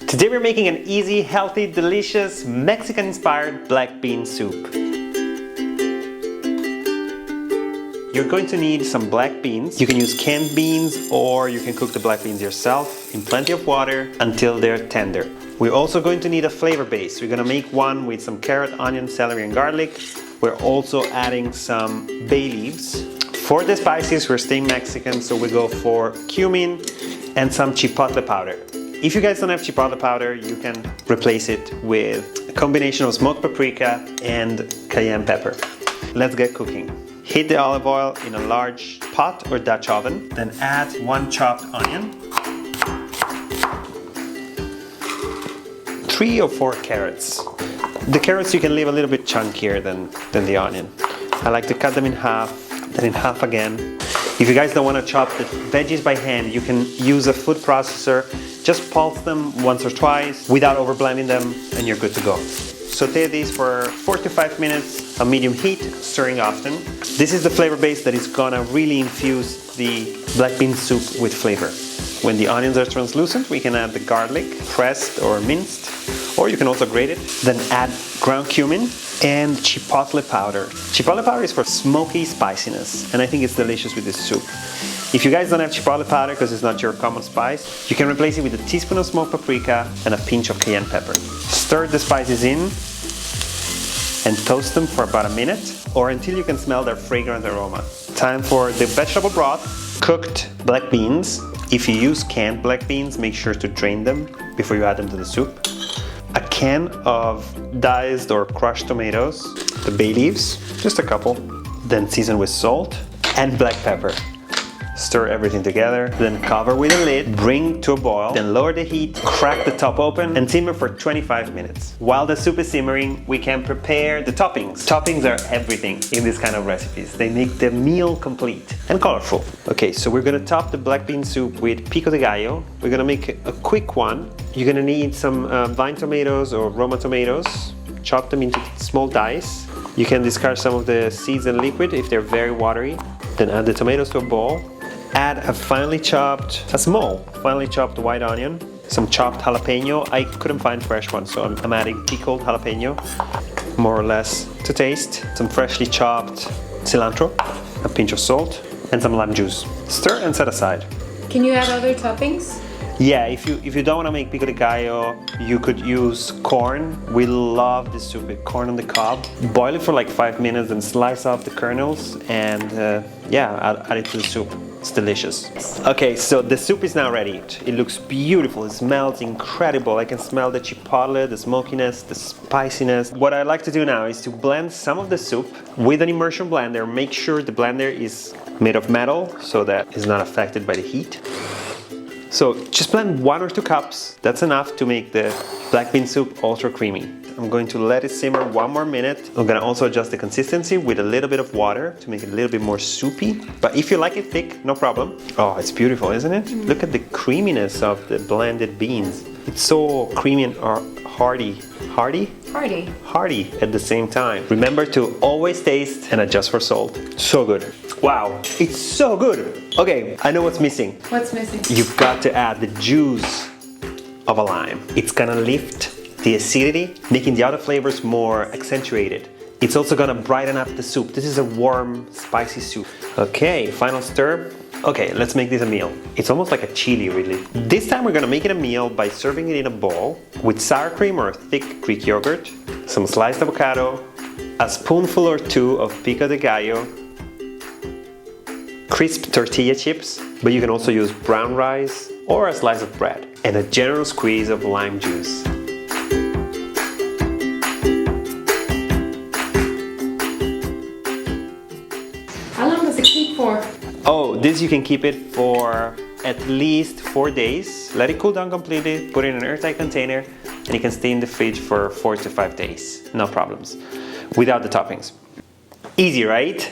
Today we're making an easy, healthy, delicious, Mexican-inspired black bean soup. You're going to need some black beans. You can use canned beans or you can cook the black beans yourself in plenty of water until they're tender. We're also going to need a flavor base. We're going to make one with some carrot, onion, celery and garlic. We're also adding some bay leaves. For the spices, we're staying Mexican, so we go for cumin and some chipotle powder. If you guys don't have chipotle powder, you can replace it with a combination of smoked paprika and cayenne pepper. Let's get cooking. Heat the olive oil in a large pot or Dutch oven, then add 1 chopped onion, 3 or 4 carrots. The carrots you can leave a little bit chunkier than the onion. I like to cut them in half, then in half again. If you guys don't want to chop the veggies by hand, you can use a food processor. Just pulse them once or twice without over blending them and you're good to go. Saute these for 4 to 5 minutes on medium heat, stirring often. This is the flavor base that is gonna really infuse the black bean soup with flavor. When the onions are translucent, we can add the garlic, pressed or minced, or you can also grate it. Then add ground cumin and chipotle powder. Chipotle powder is for smoky spiciness, and I think it's delicious with this soup. If you guys don't have chipotle powder because it's not your common spice, you can replace it with a teaspoon of smoked paprika and a pinch of cayenne pepper. Stir the spices in and toast them for about a minute or until you can smell their fragrant aroma. Time for the vegetable broth. Cooked black beans. If you use canned black beans, make sure to drain them before you add them to the soup. A can of diced or crushed tomatoes. The bay leaves, just a couple. Then season with salt and black pepper. Stir everything together, then cover with a lid, bring to a boil, then lower the heat, crack the top open, and simmer for 25 minutes. While the soup is simmering, we can prepare the toppings. Toppings are everything in this kind of recipes. They make the meal complete and colorful. Okay, so we're gonna top the black bean soup with pico de gallo. We're gonna make a quick one. You're gonna need some vine tomatoes or Roma tomatoes. Chop them into small dice. You can discard some of the seeds and liquid if they're very watery. Then add the tomatoes to a bowl. Add a small finely chopped white onion, some chopped jalapeno. I couldn't find fresh ones, so I'm adding pickled jalapeno, more or less to taste. Some freshly chopped cilantro, a pinch of salt, and some lime juice. Stir and set aside. Can you add other toppings? Yeah, if you don't want to make pico de gallo, you could use corn. We love this soup with corn on the cob. Boil it for like 5 minutes and slice off the kernels and add it to the soup. It's delicious. Okay, so the soup is now ready. It looks beautiful, it smells incredible. I can smell the chipotle, the smokiness, the spiciness. What I like to do now is to blend some of the soup with an immersion blender. Make sure the blender is made of metal so that it's not affected by the heat. So just blend 1 or 2 cups. That's enough to make the black bean soup ultra creamy. I'm going to let it simmer 1 more minute. I'm gonna also adjust the consistency with a little bit of water to make it a little bit more soupy. But if you like it thick, no problem. Oh, it's beautiful, isn't it? Look at the creaminess of the blended beans. It's so creamy and hearty. Hearty? Hearty. Hearty at the same time. Remember to always taste and adjust for salt. So good. Wow, it's so good. Okay, I know what's missing. What's missing? You've got to add the juice of a lime. It's gonna lift the acidity, making the other flavors more accentuated. It's also gonna brighten up the soup. This is a warm, spicy soup. Okay, final stir. Okay, let's make this a meal. It's almost like a chili, really. This time we're gonna make it a meal by serving it in a bowl with sour cream or thick Greek yogurt, some sliced avocado, a spoonful or 2 of pico de gallo, crisp tortilla chips, but you can also use brown rice or a slice of bread, and a generous squeeze of lime juice. How long does it keep for? Oh, this you can keep it for at least 4 days. Let it cool down completely, put it in an airtight container, and it can stay in the fridge for 4 to 5 days. No problems. Without the toppings. Easy, right?